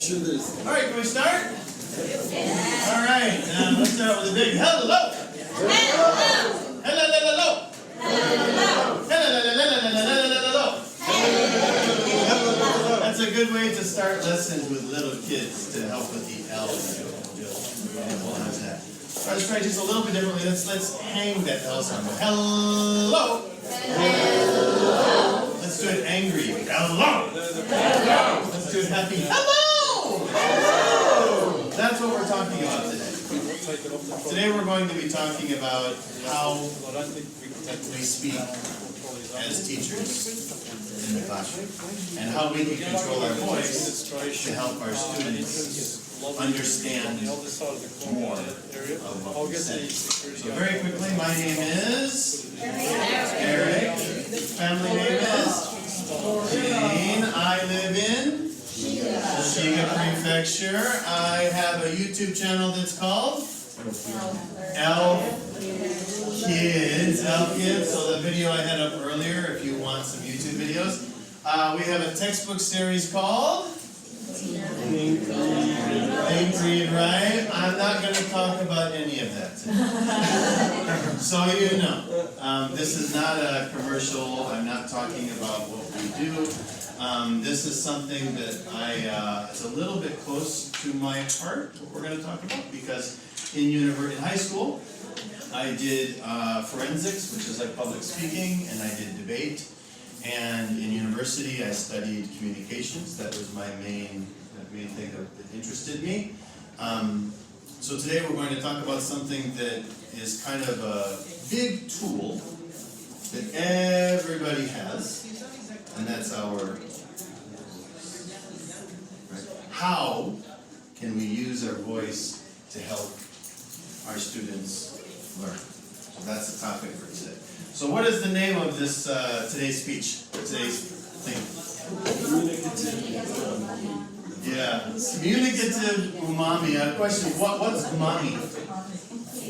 Sure there's. All right, can we start? All right, let's start with a big hello. Hello. Hello. Hello. Hello. That's a good way to start lessons with little kids to help with the L. How's that? All right, let's try just a little bit differently. Let's hang that L sound. Hello. Hello. Let's do it angry. Hello. Hello. Let's do it happy. Hello. That's what we're talking about today. Today we're going to be talking about how we speak as teachers in the classroom and how we can control our voice to help our students understand more of what we say. So very quickly, my name is Eric. Family name is Kane. I live in Shiga Prefecture. I have a YouTube channel that's called Elf Kids. So the video I had up earlier, if you want some YouTube videos. We have a textbook series called Think, Read, Write. I'm not going to talk about any of that today. So you know, this is not a commercial. I'm not talking about what we do. This is something that it's a little bit close to my heart, what we're going to talk about, because in high school, I did forensics, which is like public speaking, and I did debate. And in university, I studied communications. That was my main thing that interested me. So today we're going to talk about something that is kind of a big tool that everybody has, and that's our how can we use our voice to help our students learn? So that's the topic for today. So what is the name of this today's speech, or today's thing? Yeah, communicative umami. Question, what's umami?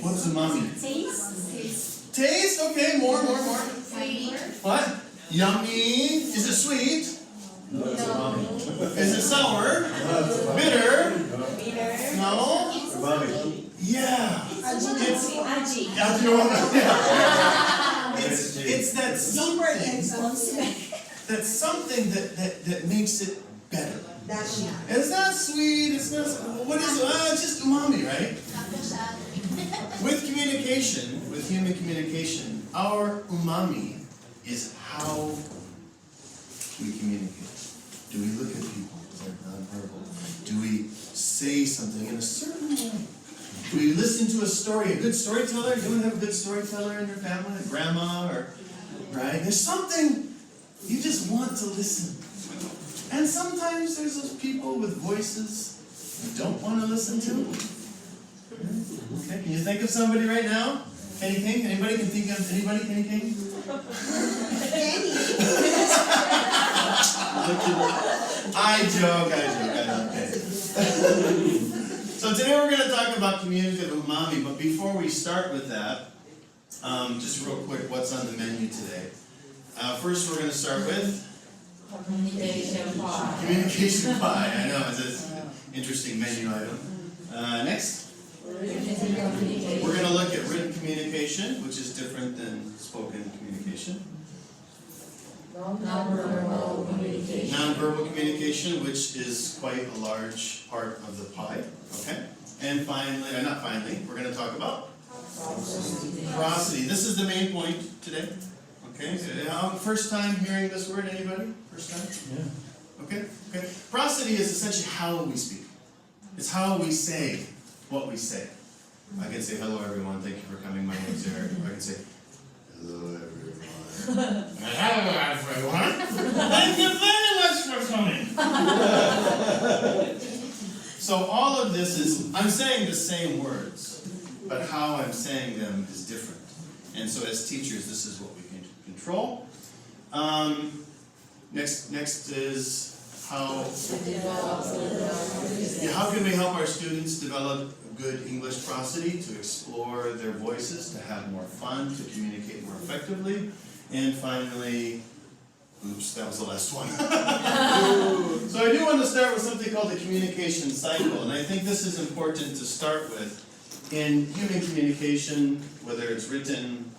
What's umami? Taste. Taste, okay, more. What? Yummy. Is it sweet? No, it's umami. Is it sour? Bitter? No? Umami. Yeah. It's that something that makes it better. It's not sweet, it's not, what is it? It's just umami, right? With communication, with human communication, our umami is how we communicate. Do we look at people? Is that nonverbal? Do we say something in a certain way? Do we listen to a story? A good storyteller? You want to have a good storyteller in your family? A grandma or right? There's something you just want to listen. And sometimes there's those people with voices you don't want to listen to. Okay, can you think of somebody right now? Can you think? Anybody can think of anybody? Can you think? I joke. Okay. So today we're going to talk about communicative umami, but before we start with that, just real quick, what's on the menu today? First we're going to start with Communication pie. I know, it's an interesting menu item. Next, we're going to look at written communication, which is different than spoken communication. Nonverbal communication. Nonverbal communication, which is quite a large part of the pie. Okay? And finally, we're going to talk about prosody. This is the main point today. Okay? First time hearing this word, anybody? First time? Yeah. Okay? Prosody is essentially how we speak. It's how we say what we say. I can say, hello everyone, thank you for coming, my name is Eric. I can say, hello everyone. Hello everyone. Thank you very much for coming. So all of this is, I'm saying the same words, but how I'm saying them is different. And so as teachers, this is what we can control. Next is how can we help our students develop good English prosody, to explore their voices, to have more fun, to communicate more effectively. And finally, Oops, that was the last one. So I do want to start with something called the communication cycle, and I think this is important to start with. In human communication, whether it's written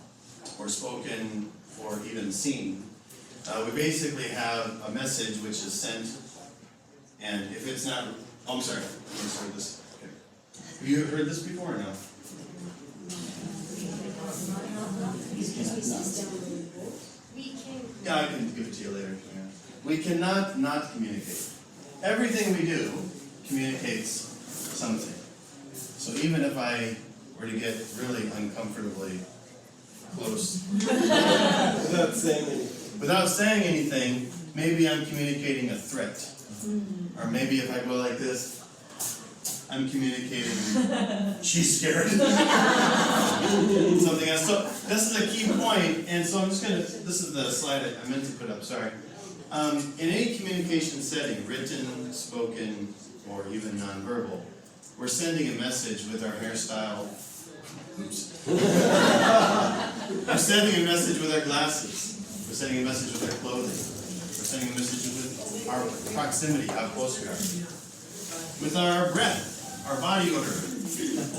or spoken or even seen, we basically have a message which is sent, and if it's not, oh, I'm sorry, this. Okay. Have you heard this before or no? Yeah, I can give it to you later. Yeah. We cannot not communicate. Everything we do communicates something. So even if I were to get really uncomfortably close without saying anything, maybe I'm communicating a threat. Or maybe if I go like this, I'm communicating she's scared. Something else. So this is a key point, and so I'm just gonna, this is the slide I meant to put up, sorry. In any communication setting, written, spoken, or even nonverbal, we're sending a message with our hairstyle. Oops. We're sending a message with our glasses. We're sending a message with our clothing. We're sending a message with our proximity, how close we are. With our breath, our body odor,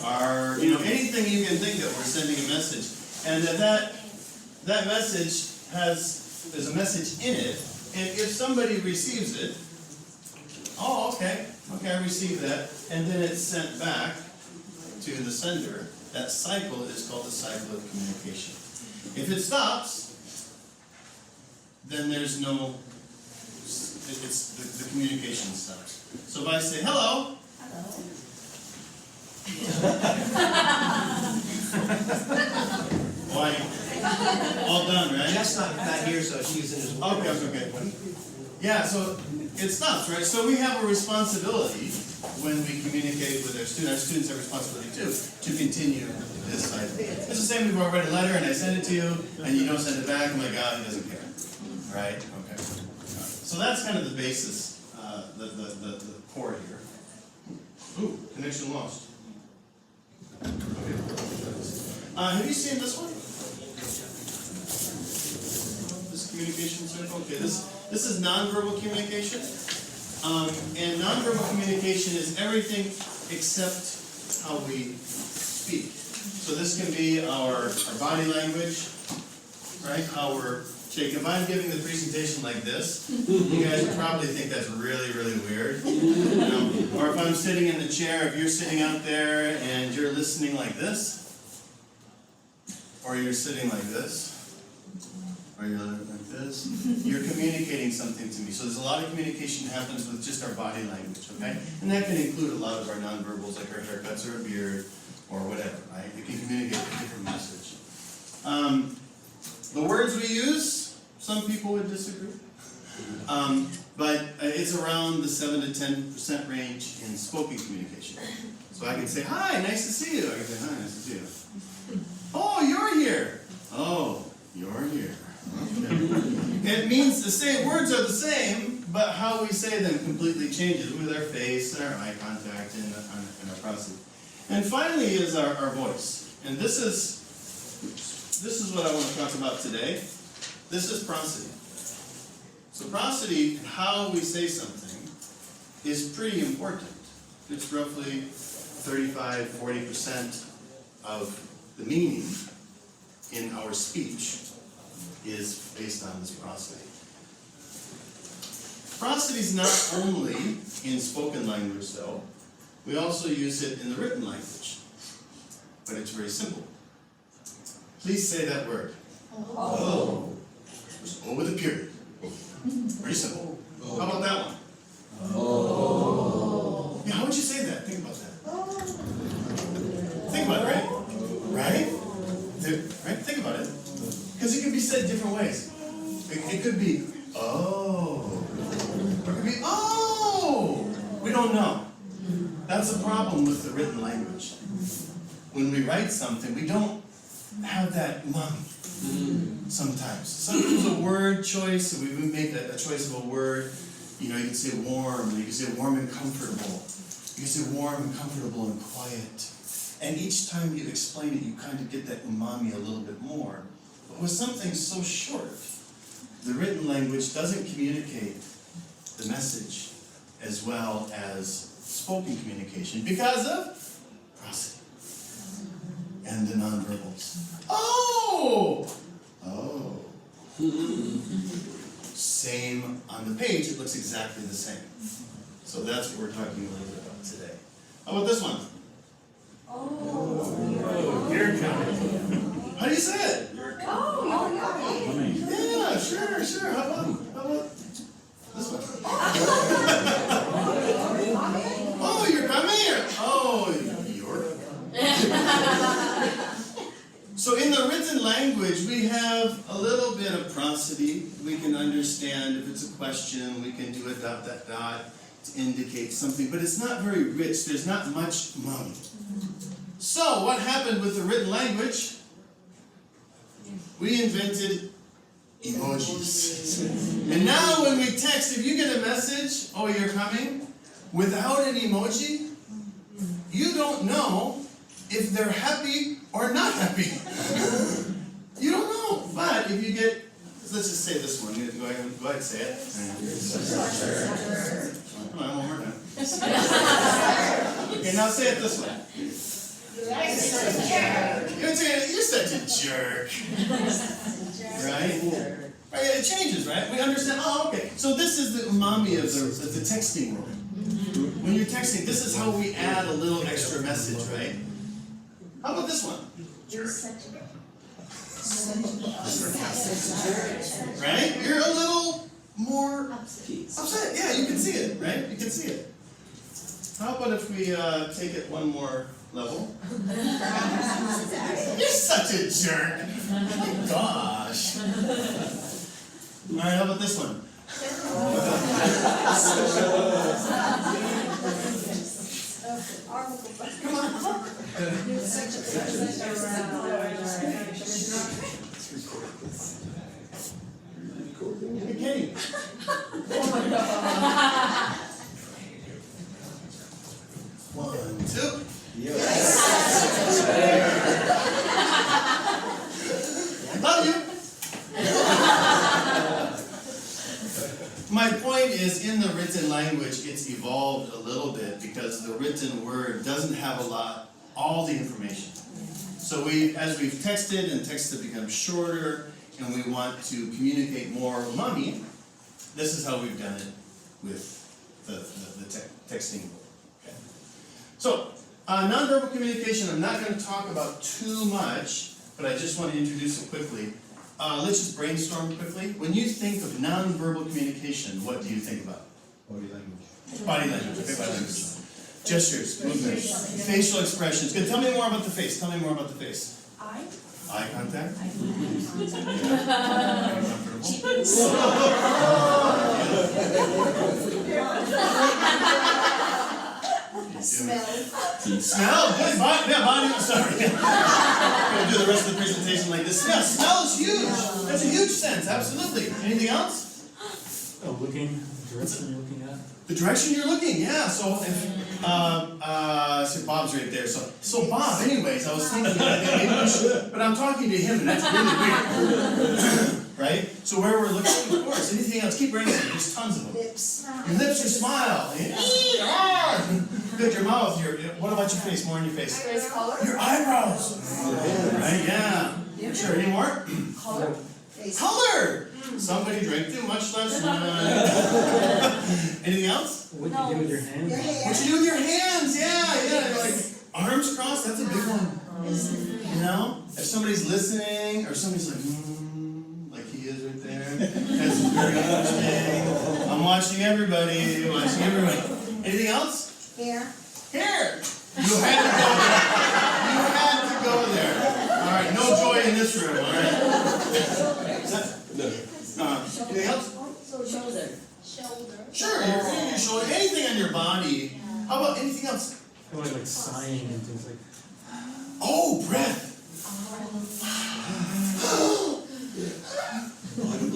our, anything you can think of, we're sending a message. And that message there's a message in it, and if somebody receives it, oh, okay, I received that, and then it's sent back to the sender. That cycle is called the cycle of communication. If it stops, then there's no, the communication stops. So if I say hello, why? All done, right? Jeff's not here, so she's in his work. Okay. Yeah, so it stops, right? So we have a responsibility when we communicate with our students. Our students have a responsibility too to continue this cycle. It's the same if I write a letter and I send it to you and you don't send it back. Oh my God, he doesn't care, right? Okay. So that's kind of the basis, the core here. Ooh, connection lost. Okay. Have you seen this one? This communication circle? Okay, this is nonverbal communication. And nonverbal communication is everything except how we speak. So this can be our body language, right? How we're shaking. If I'm giving the presentation like this, you guys would probably think that's really, really weird. Or if I'm sitting in the chair, if you're sitting out there and you're listening like this, or you're sitting like this, or you're like this, you're communicating something to me. So there's a lot of communication happens with just our body language, okay? And that can include a lot of our nonverbals, like our haircuts or a beard, or whatever, right? It can communicate a different message. The words we use, some people would disagree. But it's around the 7 to 10% range in spoken communication. So I can say, hi, nice to see you. I can say, hi, nice to see you. Oh, you're here. Oh, you're here. Okay. It means the same, words are the same, but how we say them completely changes with our face and our eye contact and our prosody. And finally is our voice. And this is what I want to talk about today. This is prosody. So prosody, how we say something, is pretty important. It's roughly 35–40% of the meaning in our speech is based on this prosody. Prosody is not only in spoken language, though. We also use it in the written language. But it's very simple. Please say that word. Oh. There's O with a period. Very simple. How about that one? Oh. Yeah, how would you say that? Think about that. Think about it, right? Right? Right? Think about it. Because it can be said different ways. It could be, oh. Or it could be, oh. We don't know. That's the problem with the written language. When we write something, we don't have that umami sometimes. Sometimes a word choice, we make a choice of a word. You can say warm, and you can say warm and comfortable. You can say warm and comfortable and quiet. And each time you explain it, you kind of get that umami a little bit more. But with something so short, the written language doesn't communicate the message as well as spoken communication because of prosody and the nonverbals. Oh! Same on the page, it looks exactly the same. So that's what we're talking a little bit about today. How about this one? You're coming. How do you say it? Coming. Yeah, sure. How about this one? Oh, you're coming here. Oh, you're. So in the written language, we have a little bit of prosody. We can understand if it's a question, we can do a ... to indicate something, but it's not very rich. There's not much umami. So what happened with the written language? We invented emojis. And now when we text, if you get a message, oh, you're coming, without an emoji, you don't know if they're happy or not happy. You don't know. But if you get, let's just say this one. Go ahead and say it. Come on, one more time. Okay, now say it this way. You're such a jerk. Right? Right, it changes, right? We understand, oh, okay. So this is the umami of the texting world. When you're texting, this is how we add a little extra message, right? How about this one? Right? You're a little more upset. Yeah, you can see it, right? You can see it. How about if we take it one more level? You're such a jerk. Oh, gosh. All right, how about this one? Hey, Kane. One, two. Love you. My point is, in the written language, it's evolved a little bit because the written word doesn't have all the information. So as we've texted and text have become shorter, and we want to communicate more umami, this is how we've done it with the texting. Okay. So, nonverbal communication, I'm not going to talk about too much, but I just want to introduce it quickly. Let's just brainstorm quickly. When you think of nonverbal communication, what do you think about? Body language. Body language. Okay, body language. Gestures, movements, facial expressions. Good. Tell me more about the face. Tell me more about the face. Eye contact. Smell. Smell. Good. Body. Sorry. I'm gonna do the rest of the presentation like this. Yeah, smell is huge. That's a huge sense. Absolutely. Anything else? Looking. Direction you're looking at. The direction you're looking. Yeah. So if so Bob's right there. So Bob. Anyways, I was thinking maybe we should, but I'm talking to him, and that's really weird. Right? So where we're looking, of course. Anything else? Keep brainstorming. There's tons of them. Lips. Your lips, your smile. Good. Your mouth. What about your face? More on your face. Your eyebrows. Right? Yeah. Sure. Any more? Color. Color. Somebody drank too much last night. Anything else? What do you do with your hands? Your hair. What you do with your hands? Yeah. Like arms crossed. That's a big one. You know, if somebody's listening or somebody's like he is right there. That's very interesting. I'm watching everybody. Anything else? Hair. Here. You had to go there. All right. No joy in this room. All right. Anything else? Shoulder. Sure. Your shoulder. Anything on your body. How about anything else? Like sighing and things like. Oh, breath.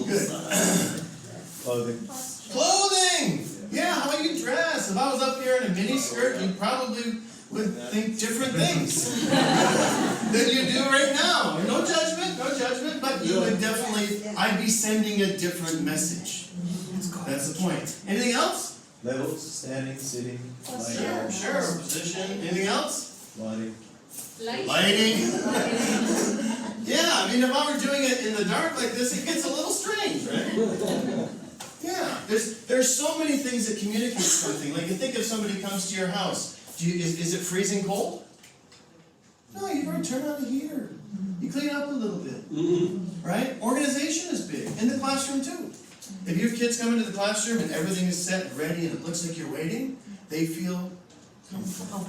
Good. Clothing. Yeah. How about you dress? If I was up here in a mini skirt, you probably would think different things than you do right now. No judgment. no judgment, but you would definitely, I'd be sending a different message. That's the point. Anything else? Levels, standing, sitting, lying down, Sure, position. Anything else? lighting. Lighting. Yeah, I mean, if I were doing it in the dark like this, it gets a little strange, right? Yeah, there's so many things that communicate something. Like, you think if somebody comes to your house, is it freezing cold? No, you better turn on the heater. You clean up a little bit, right? Organization is big, in the classroom too. If your kids come into the classroom and everything is set, ready, and it looks like you're waiting, they feel comfortable.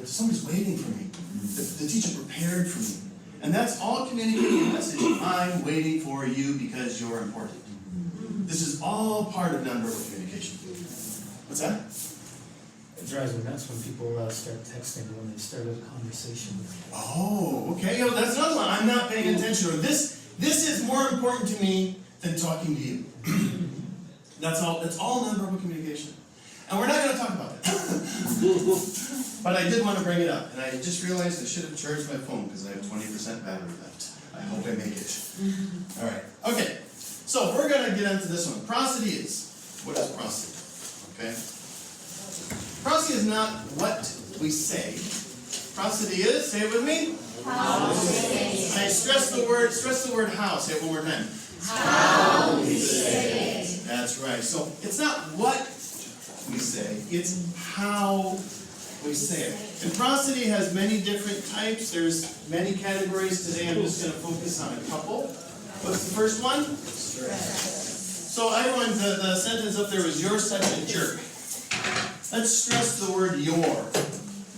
Somebody's waiting for me. The teacher prepared for me. And that's all communicating a message. I'm waiting for you because you're important. This is all part of nonverbal communication. What's that? It drives me nuts when people start texting when they start a conversation. Oh, okay. Oh, that's another one. I'm not paying attention. Or this is more important to me than talking to you. That's all nonverbal communication. And we're not going to talk about that. But I did want to bring it up. And I just realized I should have charged my phone because I have 20% battery left. I hope I make it. All right. Okay. So we're going to get into this one. Prosody is. What is prosody? Okay. Prosody is not what we say. Prosody is, say it with me. How we say I stress the word how. Say it one more time. How we say it. That's right. So it's not what we say, it's how we say it. And prosody has many different types. There's many categories. Today I'm just going to focus on a couple. What's the first one? Stress. So everyone, the sentence up there was, you're such a jerk. Let's stress the word your.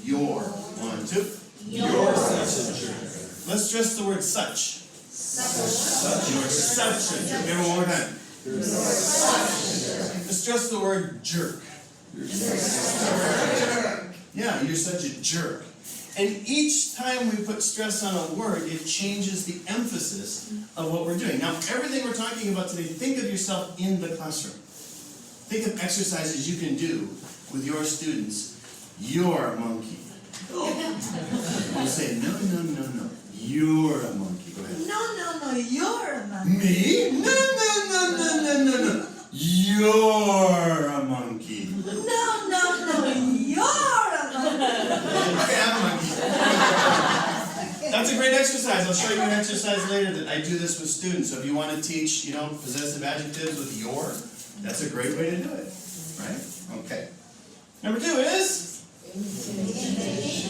Your. 1, 2. You're Such a jerk. Let's stress the word such. such You're such a jerk. Maybe one more time. a such Let's stress the word jerk. Yeah, you're such a jerk. And each time we put stress on a word, it changes the emphasis of what we're doing. Now, everything we're talking about today, think of yourself in the classroom. Think of exercises you can do with your students. You're a monkey. You say, no, no, no, no. You're a monkey. Go ahead. No, you're a monkey. Me? No, no, no, no, no, no, no. You're a monkey. No, you're a monkey. Okay, I'm a monkey. That's a great exercise. I'll show you an exercise later that I do this with students. So if you want to teach, possessive adjectives with your, that's a great way to do it. Right? Okay. Number 2 is?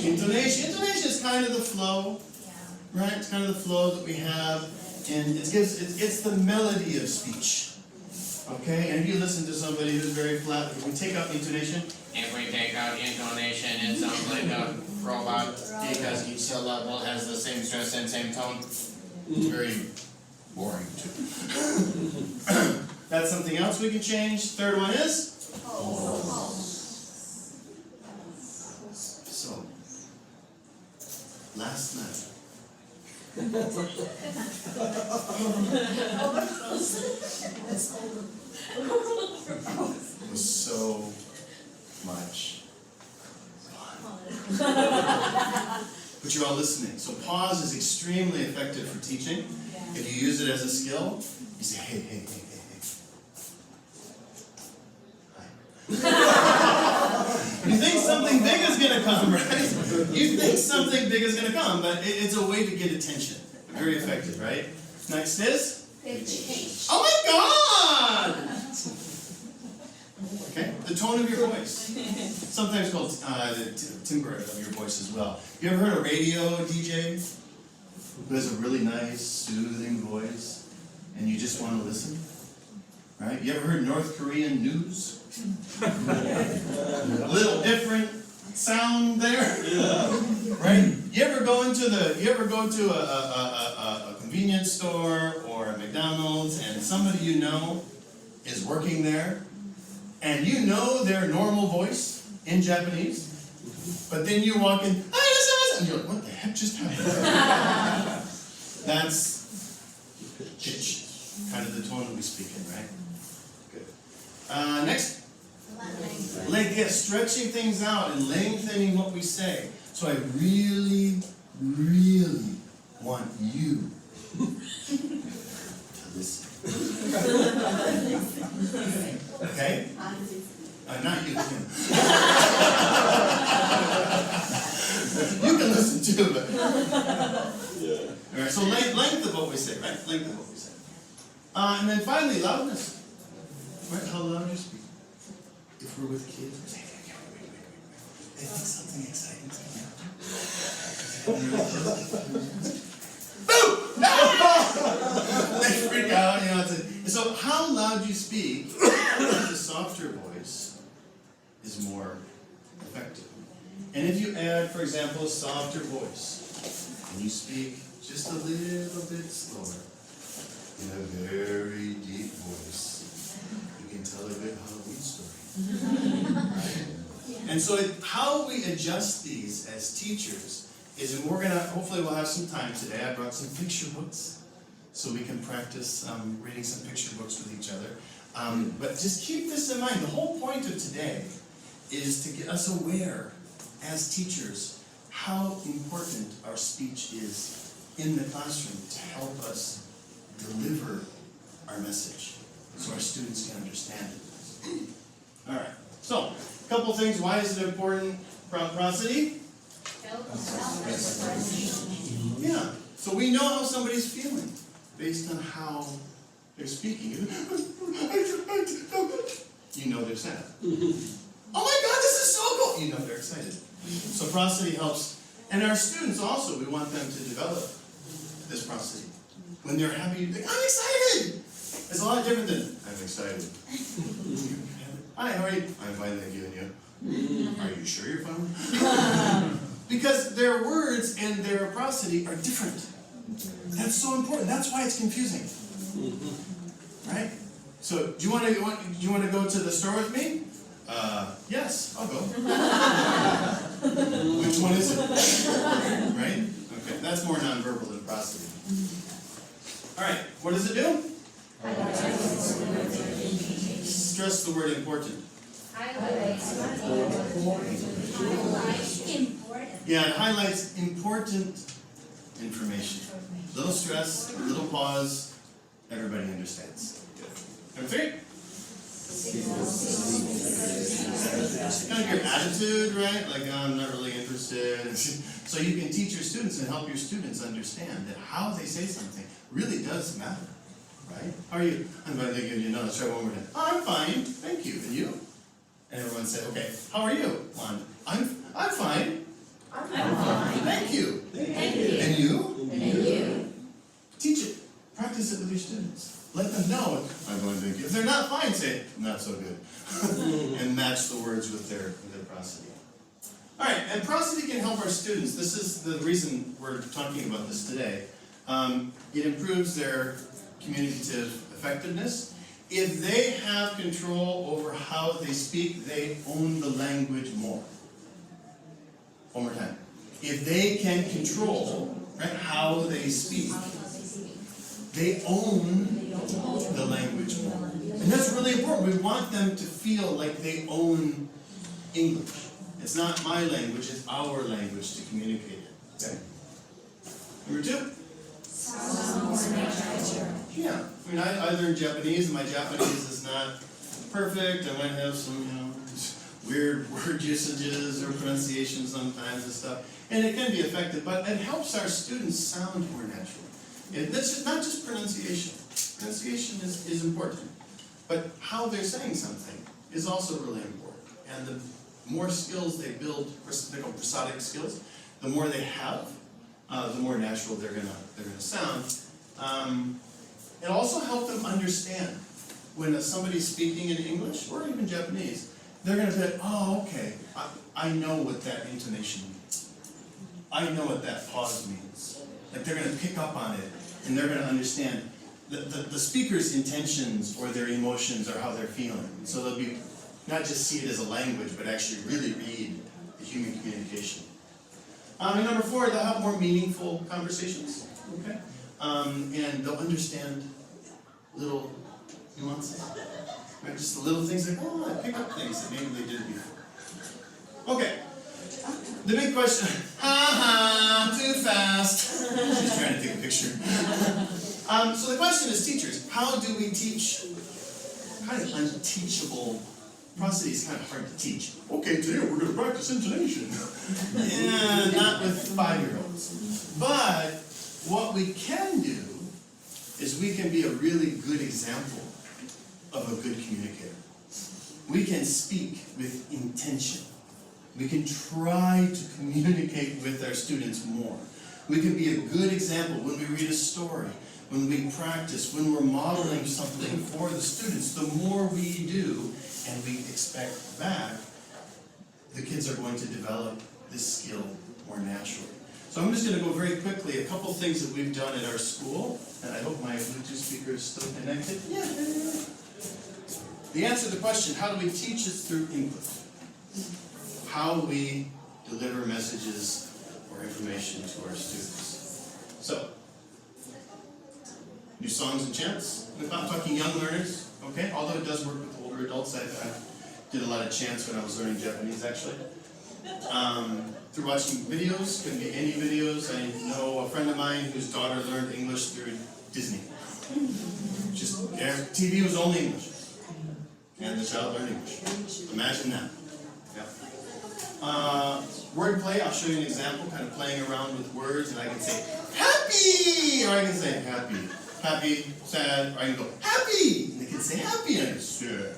Intonation. Intonation is kind of the flow. Right? It's kind of the flow that we have. And it's the melody of speech. Okay? And if you listen to somebody who's very flat, if we take out intonation, If we take out intonation, it sounds like a robot because each syllable has the same stress and same tone. it's very boring too. That's something else we can change. Third one is? So, last night. It was so much fun. But you're all listening. So pause is extremely effective for teaching. If you use it as a skill, you say, hey, hey, hey, hey, hey. Hi. You think something big is going to come, right? You think something big is going to come, but it's a way to get attention. Very effective, right? Next is? pitch. Oh my God! Okay, the tone of your voice. Sometimes called the timbre of your voice as well. You ever heard a radio DJ who has a really nice, soothing voice, and you just want to listen? Right? You ever heard North Korean news? A little different sound there. Right? You ever go to a convenience store or a McDonald's and somebody you know is working there, and you know their normal voice in Japanese, but then you walk in, and you're like, what the heck just happened? That's pitch, kind of the tone that we speak in, right? Good. Next. Stretching things out and lengthening what we say. So I really, really want you to listen. Okay? Not you, Kim. You can listen too, but. Alright, so length of what we say, right? Length of what we say. And then finally, loudness. Right? How loud you speak. If we're with kids, we say, wait. They think something exciting's coming up. Boo! No! They freak out, you know. And so how loud you speak, the softer voice is more effective. And if you add, for example, a softer voice, and you speak just a little bit slower, in a very deep voice, you can tell a good Halloween story. Right? And so how we adjust these as teachers is, and we're gonna, hopefully we'll have some time today. I brought some picture books so we can practice reading some picture books with each other. But just keep this in mind. The whole point of today is to get us aware as teachers how important our speech is in the classroom to help us deliver our message so our students can understand it. Alright, so a couple things. Why is it important? Prosody? Yeah, so we know how somebody's feeling based on how they're speaking. You know they're sad. Oh my God, this is so cool! You know they're excited. So prosody helps. And our students also, we want them to develop this prosody. When they're happy, you think, I'm excited! It's a lot different than, I'm excited. Hi, how are you? I'm fine, thank you, and you? Are you sure you're fine? Because their words and their prosody are different. That's so important. That's why it's confusing. Right? So, do you want to go to the store with me? Yes, I'll go. Which one is it? Right? Okay, that's more nonverbal than prosody. All right, what does it do? Stress the word important. Yeah, it highlights important information. Little stress, little pause, everybody understands. Number 3? Kind of your attitude, right? Like, oh, I'm not really interested. So you can teach your students and help your students understand that how they say something really does matter, right? How are you? I'm fine, thank you. No, let's try one more time. Oh, I'm fine, thank you. And you? And everyone said, okay, how are you? One, I'm fine. I'm fine. Thank you. Thank you. And you? And you. Teach it. Practice it with your students. Let them know, I'm going to thank you. If they're not fine, say, not so good. And match the words with their prosody. Alright, and prosody can help our students. This is the reason we're talking about this today. It improves their communicative effectiveness. If they have control over how they speak, they own the language more. One more time. If they can control, right, how they speak, they own the language more. And that's really important. We want them to feel like they own English. It's not my language, it's our language to communicate it. Okay? Number 2? Yeah. I mean, I learned Japanese, and my Japanese is not perfect. I might have some, weird word usages or pronunciation sometimes and stuff. And it can be effective, but it helps our students sound more natural. And that's not just pronunciation. Pronunciation is important. But how they're saying something is also really important. And the more skills they build, they're called prosodic skills, the more they have, the more natural they're gonna sound. It also helps them understand when somebody's speaking in English or even Japanese, they're gonna say, oh, okay, I know what that intonation means. I know what that pause means. Like they're gonna pick up on it and they're gonna understand the speaker's intentions or their emotions or how they're feeling. So they'll be not just see it as a language, but actually really read the human communication. And number 4, they'll have more meaningful conversations. Okay, and they'll understand little nuances, right? Just the little things like, oh, I pick up things that maybe they did before. Okay, The big question, too fast. She's trying to take a picture. So the question is, teachers, how do we teach kind of unteachable? Prosody is kind of hard to teach. Okay, today we're going to practice intonation. Yeah, not with 5-year-olds. But what we can do is we can be a really good example of a good communicator. We can speak with intention. We can try to communicate with our students more. We can be a good example when we read a story, when we practice, when we're modeling something for the students. The more we do and we expect back, the kids are going to develop this skill more naturally. So I'm just going to go very quickly, a couple things that we've done at our school, and I hope my Bluetooth speaker is still connected. Yeah. The answer to the question, how do we teach, is through input. How we deliver messages or information to our students. So, new songs and chants. We're not talking young learners, okay? Although it does work with older adults. I did a lot of chants when I was learning Japanese, actually. Through watching videos, can be any videos. I know a friend of mine whose daughter learned English through Disney. Just, their TV was only English. And the child learned English. Imagine that. Yeah. Wordplay, I'll show you an example, kind of playing around with words, and I can say, happy! Or I can say, happy. Happy, sad, or I can go, happy! And they can say, happy, and I go, sure.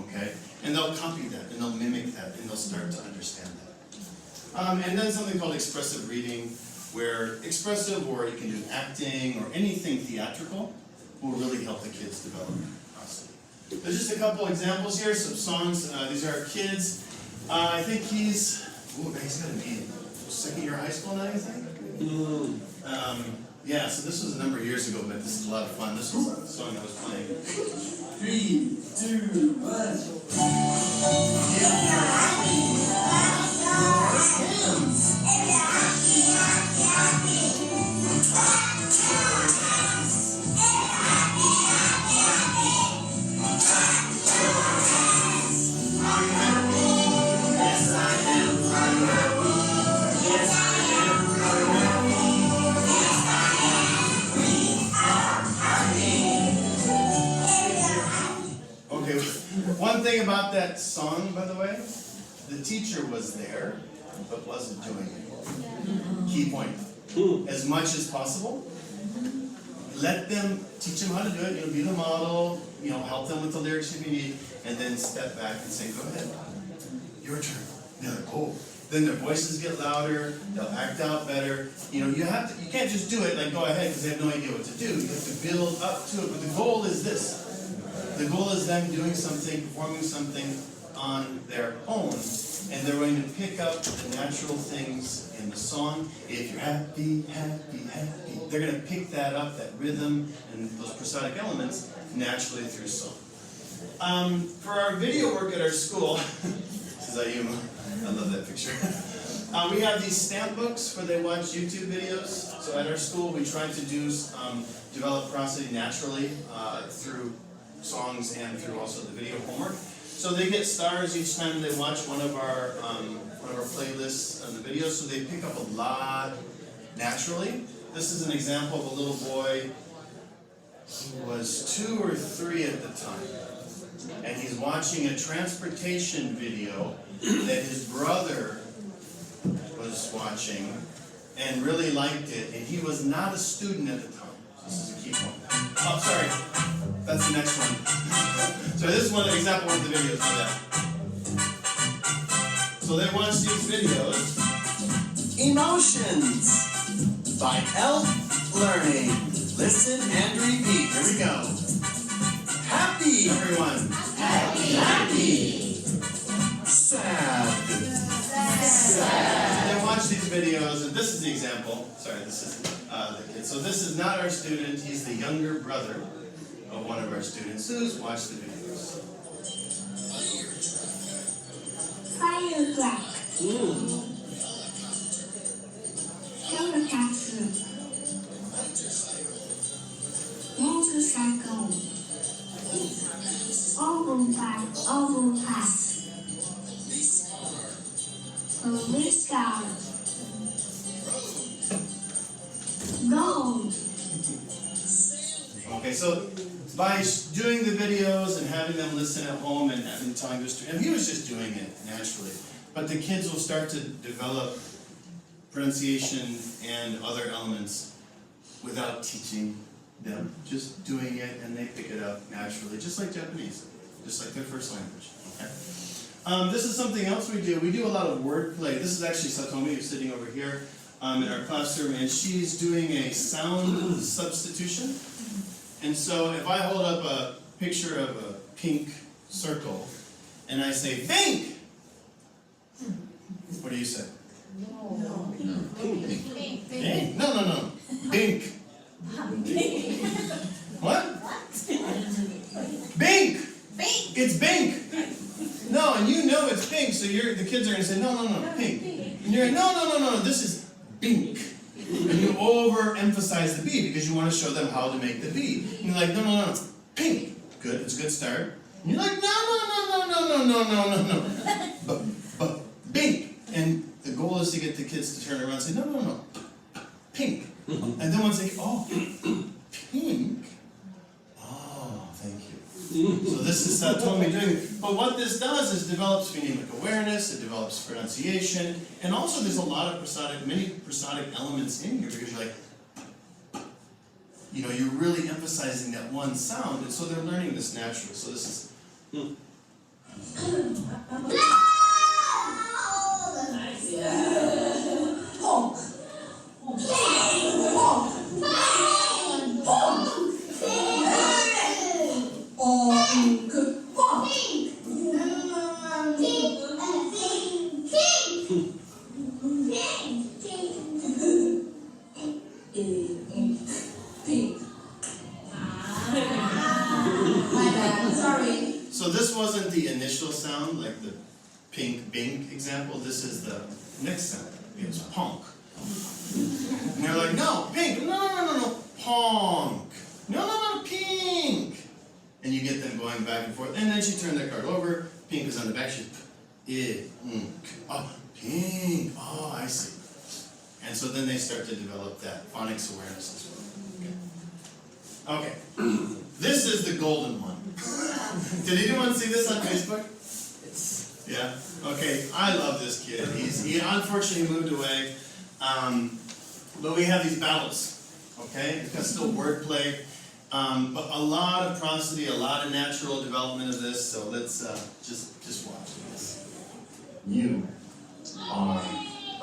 Okay? And they'll copy that, and they'll mimic that, and they'll start to understand that. And then something called expressive reading, where expressive, or you can do acting, or anything theatrical, will really help the kids develop prosody. There's just a couple examples here, some songs. These are our kids. I think he's got to be second year high school now, I think? Yeah, so this was a number of years ago, but this is a lot of fun. This was the song I was playing. 3, 2, 1 thing about that song, by the way, the teacher was there, but wasn't doing it. Key point. As much as possible, let them, teach them how to do it, be the model, help them with the lyrics if you need, and then step back and say, go ahead, your turn. They're like, oh. Then their voices get louder, they'll act out better. You can't just do it, like go ahead, because they have no idea what to do. You have to build up to it, but the goal is this. The goal is them doing something, performing something on their own, and they're going to pick up the natural things in the song. If you're happy, happy, happy, they're going to pick that up, that rhythm, and those prosodic elements, naturally through song. For our video work at our school, this is Ayuma, I love that picture. We have these stamp books where they watch YouTube videos. So at our school, we try to develop prosody naturally through songs and through also the video homework. So they get stars each time they watch one of our playlists on the videos, so they pick up a lot naturally. This is an example of a little boy who was 2 or 3 at the time, and he's watching a transportation video that his brother was watching and really liked it, and he was not a student at the time. This is a key point. Oh, sorry. That's the next one. So this is one example of the videos for that. So they watch these videos. Emotions by Elf Learning. Listen and repeat. Here we go. Happy. Everyone. Happy. Sad. Sad. They watch these videos, and this is the example. Sorry, this is the kid. So this is not our student. He's the younger brother of one of our students who's watched the videos. Firecrack. Helicopter. Motorcycle. Overpass. Whisker. Gold. Okay, so by doing the videos and having them listen at home and telling this to him, he was just doing it naturally. But the kids will start to develop pronunciation and other elements without teaching them, just doing it, and they pick it up naturally, just like Japanese, just like their first language. Okay. This is something else we do. We do a lot of wordplay. This is actually Satomi, who's sitting over here in our classroom, and she's doing a sound substitution. And so if I hold up a picture of a pink circle, and I say, pink! What do you say? No. Pink. No. Pink. What? Bink! Bink. It's bink! No, and you know it's pink, so the kids are going to say, no, pink. And you're like, no, this is bink. And you overemphasize the B because you want to show them how to make the B. And you're like, no, pink. Good, it's a good start. And you're like, no. But bink. And the goal is to get the kids to turn around and say, no, pink. And then once they, oh, pink. Oh, thank you. So this is Satomi doing it. But what this does is develops phonemic awareness, it develops pronunciation, and also there's a lot of many prosodic elements in here because you're like, you're really emphasizing that one sound, and so they're learning this naturally. So this is. Sorry. So this wasn't the initial sound, like the pink bink example. This is the next sound. It's ponk. And they're like, no, pink. No, ponk. No, pink. And you get them going back and forth. And then she turned that card over. Pink is on the back. She's oh, pink. Oh, I see. And so then they start to develop that phonics awareness as well. Okay. This is the golden one. Did anyone see this on Facebook? Yeah? Okay, I love this kid. He unfortunately moved away. But we have these battles, okay? It's still wordplay. But a lot of prosody, a lot of natural development of this, so let's just watch this. You are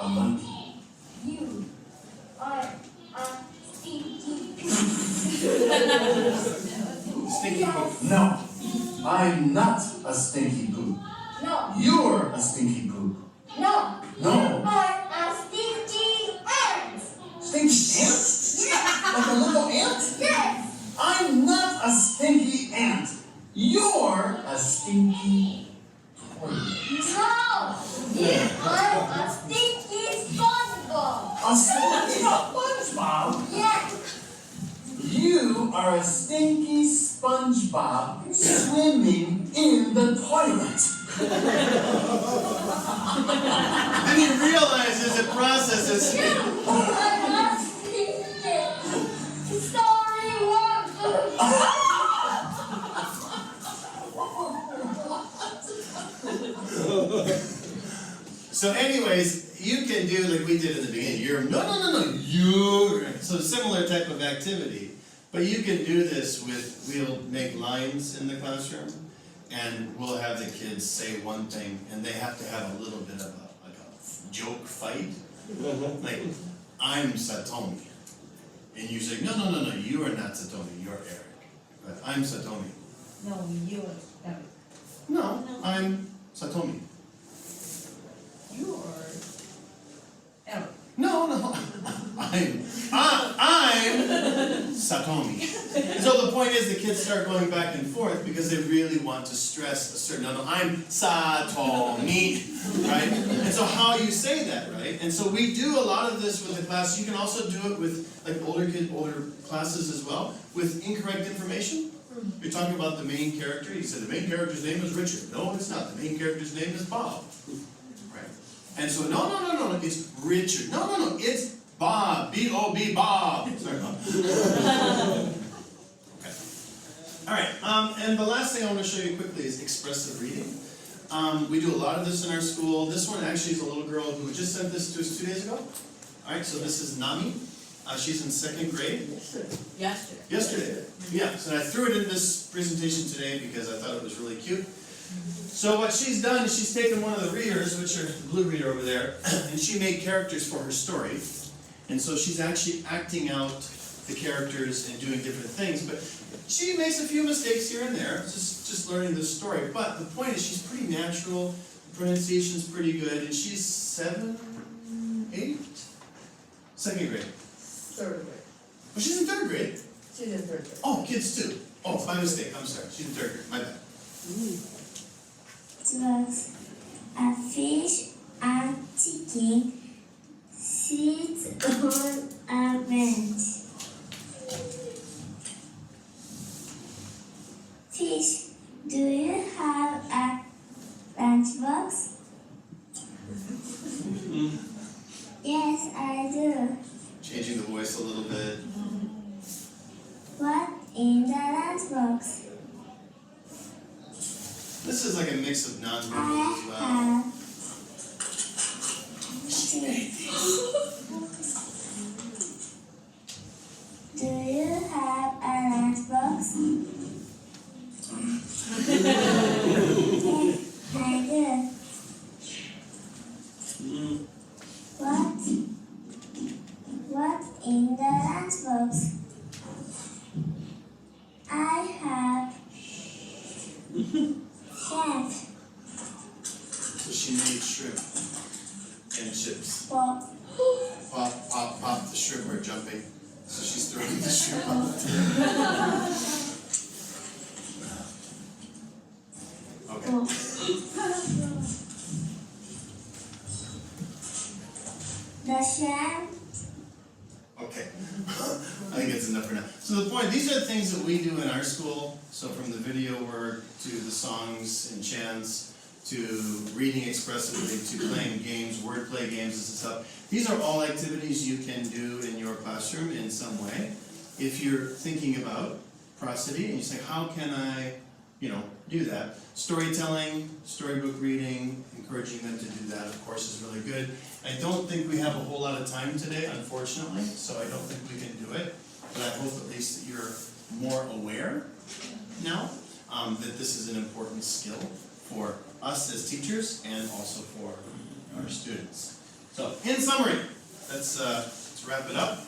a monkey. You are a stinky Stinky poop. No, I'm not a stinky poop. No. You're a stinky poop. No. No. You are a stinky ant. Stinky ant? Like a little ant? Yes. I'm not a stinky ant. You're a stinky toilet. No. You are a stinky SpongeBob. A stinky SpongeBob? Yes. You are a stinky SpongeBob swimming in the toilet. Then he realizes it processes. You are a stinky sorry water. So anyways, you can do like we did in the beginning. You're no, you're. So similar type of activity. But you can do this we'll make lines in the classroom, and we'll have the kids say one thing, and they have to have a little bit of a joke fight. Like, I'm Satomi. And you say, no, you are not Satomi, you're Eric. But I'm Satomi. No, you are Eric. No, I'm Satomi. You are Eric. No, I'm Satomi. So the point is the kids start going back and forth because they really want to stress a certain, no, I'm Satomi, right? And so how you say that, right? And so we do a lot of this with the class. You can also do it with like older classes as well, with incorrect information. You're talking about the main character. You said the main character's name is Richard. No, it's not. The main character's name is Bob. Right? And so, no, it's Richard. No, it's Bob. B-O-B, Bob. Sorry, Bob. Okay. All right, and the last thing I want to show you quickly is expressive reading. We do a lot of this in our school. This one actually is a little girl who just sent this to us 2 days ago. All right, so this is Nami. She's in 2nd grade. Yesterday. Yeah, so I threw it in this presentation today because I thought it was really cute. So what she's done is she's taken one of the readers, which are the blue reader over there, and she made characters for her story. And so she's actually acting out the characters and doing different things, but she makes a few mistakes here and there, just learning the story. But the point is she's pretty natural, the pronunciation's pretty good, and she's 7, 8? 2nd grade. 3rd grade. Oh, she's in 3rd grade. She's in 3rd grade. Oh, kids too. Oh, my mistake, I'm sorry. She's in 3rd grade, my bad. Drugs. A fish and chicken sits on a bench. Fish, do you have a lunchbox? Yes, I do. Changing the voice a little bit. What in the lunchbox? This is like a mix of nonverbal I as well. have Do you have a lunchbox? Yes, I do. What in the lunchbox? I have shrimp. So she made shrimp and chips. Pop. Pop, pop, pop, the shrimp are jumping. So she's throwing the shrimp out. Okay. The shrimp. Okay. I think it's enough for now. So the point, these are the things that we do in our school. So from the video work to the songs and chants to reading expressively to playing games, wordplay games and stuff. These are all activities you can do in your classroom in some way. If you're thinking about prosody and you say, how can I, do that? Storytelling, storybook reading, encouraging them to do that, of course, is really good. I don't think we have a whole lot of time today, unfortunately, so I don't think we can do it. But I hope at least that you're more aware now that this is an important skill for us as teachers and also for our students. So, in summary, let's wrap it up.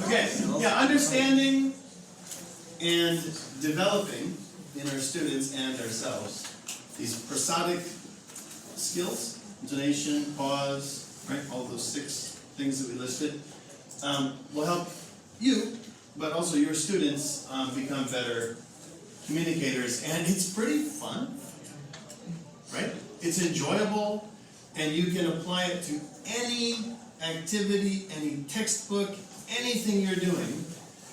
Okay, yeah, understanding and developing in our students and ourselves these prosodic skills, intonation, pause, right, all those 6 things that we listed, will help you, but also your students, become better communicators, and it's pretty fun, right? It's enjoyable, and you can apply it to any activity, any textbook, anything you're doing.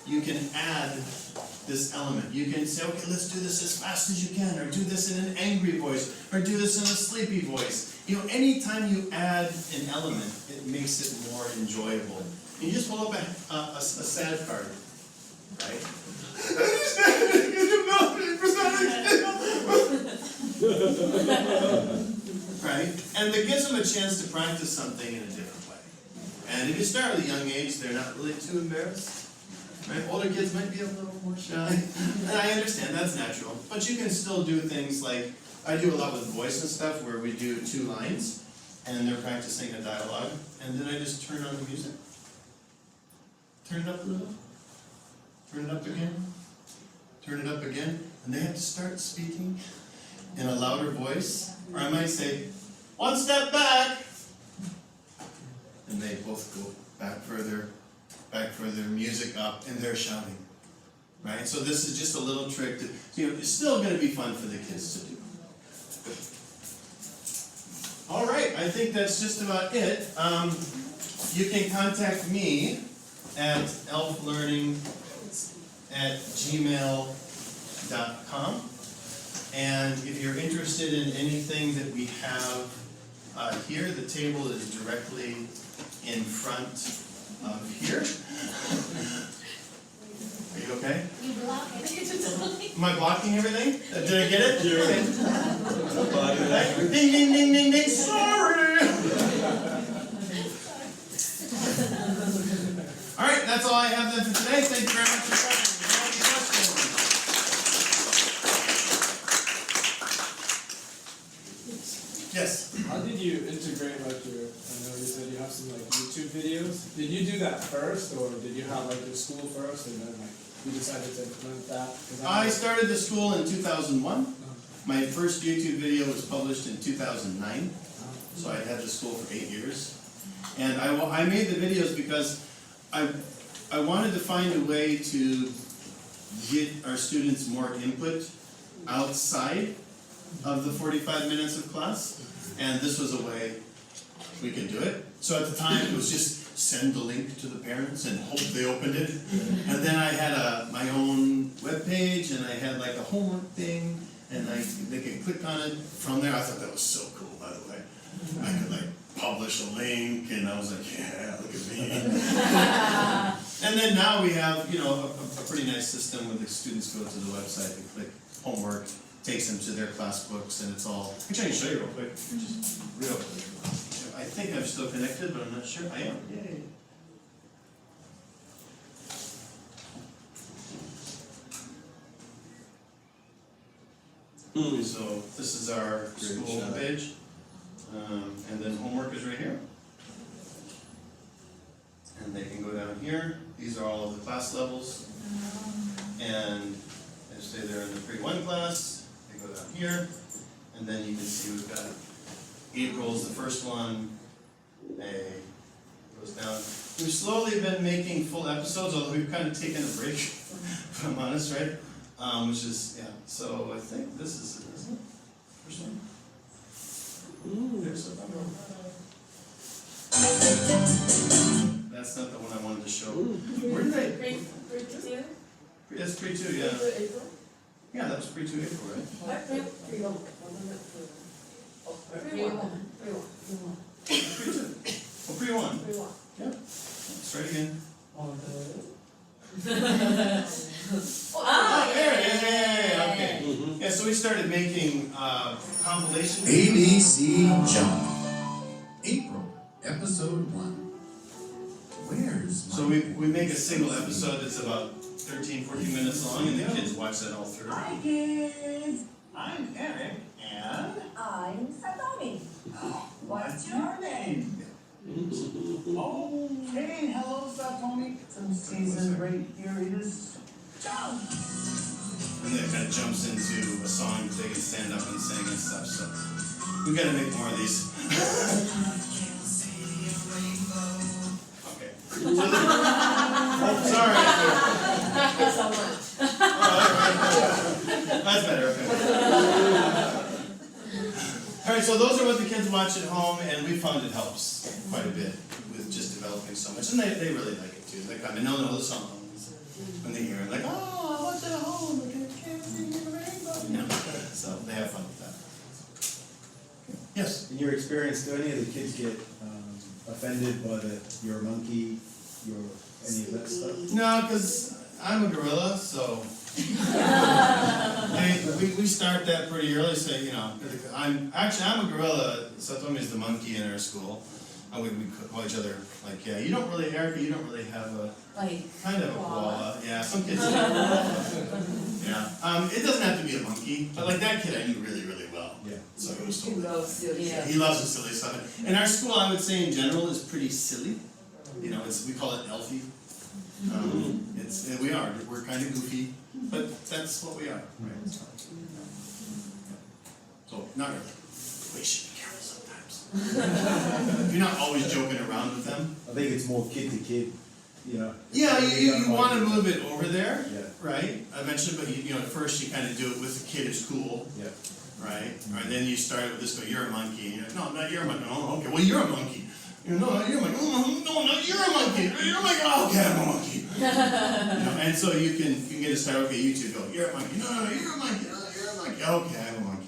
You can add this element. You can say, okay, let's do this as fast as you can, or do this in an angry voice, or do this in a sleepy voice. Anytime you add an element, it makes it more enjoyable. You just pull up a sad card, right? Right? And it gives them a chance to practice something in a different way. And if you start at a young age, they're not really too embarrassed. Right? Older kids might be a little more shy. And I understand, that's natural. But you can still do things like, I do a lot with voice and stuff where we do 2 lines, and they're practicing a dialogue, and then I just turn on the music. Turn it up a little. Turn it up again. Turn it up again. And they have to start speaking in a louder voice. Or I might say, 1 step back. And they both go back further, music up, and they're shouting. Right? So this is just a little trick that, it's still going to be fun for the kids to do. All right, I think that's just about it. You can contact me elflearning@gmail.com. And if you're interested in anything that we have here, the table is directly in front of here. Are you okay? You block it. Am I blocking everything? Did I get it? Ding, ding, ding, ding, ding, sorry! All right, that's all I have then for today. Thank you very much for coming. Any questions? Yes? How did you integrate like your, I know you said you have some like YouTube videos. Did you do that first, or did you have like your school first and then like you decided to implement that? 'Cause I started the school in 2001. My first YouTube video was published in 2009. So I had the school for 8 years. And I made the videos because I wanted to find a way to get our students more input outside of the 45 minutes of class. And this was a way we could do it. So at the time, it was just send the link to the parents and hope they opened it. And then I had my own webpage, and I had like a homework thing, and they could click on it from there. I thought that was so cool, by the way. I could like publish a link, and I was like, yeah, look at me. And then now we have, you know, a pretty nice system where the students go to the website and click homework, takes them to their class books, and it's all. Which I can show you real quick. Just real quick. I think I'm still connected, but I'm not sure. I am. Yay. So this is our school page, and then homework is right here. And they can go down here. These are all of the class levels. And they say they're in the pre-1 class. They go down here, and then you can see we've got April's the first one. May goes down. We've slowly been making full episodes, although we've kind of taken a break, if I'm honest, right? Which is, yeah. So I think this is it, isn't it? First one. There's a number. That's not the one I wanted to show. Where did I? That's pre-2, yeah. Yeah, that was pre-2 April, right? Pre-2. Oh, pre-1. Yeah. Let's try it again. Oh, there it is. Yay, okay. Yeah, so we started making compilations. ABC Jump. April, episode 1. Where's So we make a single episode that's about 13, 14 minutes long, and the kids watch that all through. Hi kids! I'm Eric, and I'm Satomi. what's your name? Oh, Kane, hello Satomi. Some season break, here it is. Jump! And then it kind of jumps into a song that they can stand up and sing and stuff, so we gotta make more of these. Okay. Oh, sorry. Thank you so much. That's better, okay. Alright, so those are what the kids watch at home, and we found it helps quite a bit with just developing so much. And they really like it too. They come and they'll know the songs when they hear it, like, oh, I watch it at home, look at Can't See the Rainbow. You know, so they have fun with that. Yes? In your experience, do any of the kids get offended by you're a monkey, any of that stuff? No, because I'm a gorilla, so we start that pretty early. Say, you know, I'm a gorilla. Satomi is the monkey in our school. And we call each other like, yeah, you don't really, Erica, you don't really have a kind of a koala. Yeah, some kids. Yeah, it doesn't have to be a monkey, but like that kid I knew really, really well. Yeah. So it was totally. Yeah. He loves the silly stuff. And our school, I would say in general, is pretty silly. You know, we call it Elfie. We're kind of goofy, but that's what we are. Right? So, not really. We should be careful sometimes. You're not always joking around with them. I think it's more kid to kid, you know. Yeah, you want to move it over there, Yeah. right? I mentioned, but you know, at first you kind of do it with the kid who's cool. Yeah. Right? Right, then you start with this, go, you're a monkey. And you're like, no, you're a monkey. Oh, okay, well, you're a monkey. You know, you're a monkey. No, you're a monkey. You're a monkey. Okay, I'm a monkey. And so you can get a start. Okay, you two go. You're a monkey. No, you're a monkey. No, you're a monkey. Okay, I'm a monkey.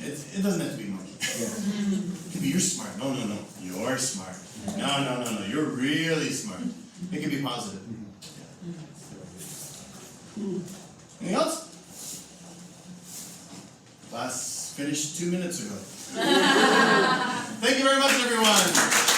It doesn't have to be monkey. It can be you're smart. No, you're smart. No, you're really smart. It can be positive. Anything else? Class finished 2 minutes ago. Thank you very much, everyone.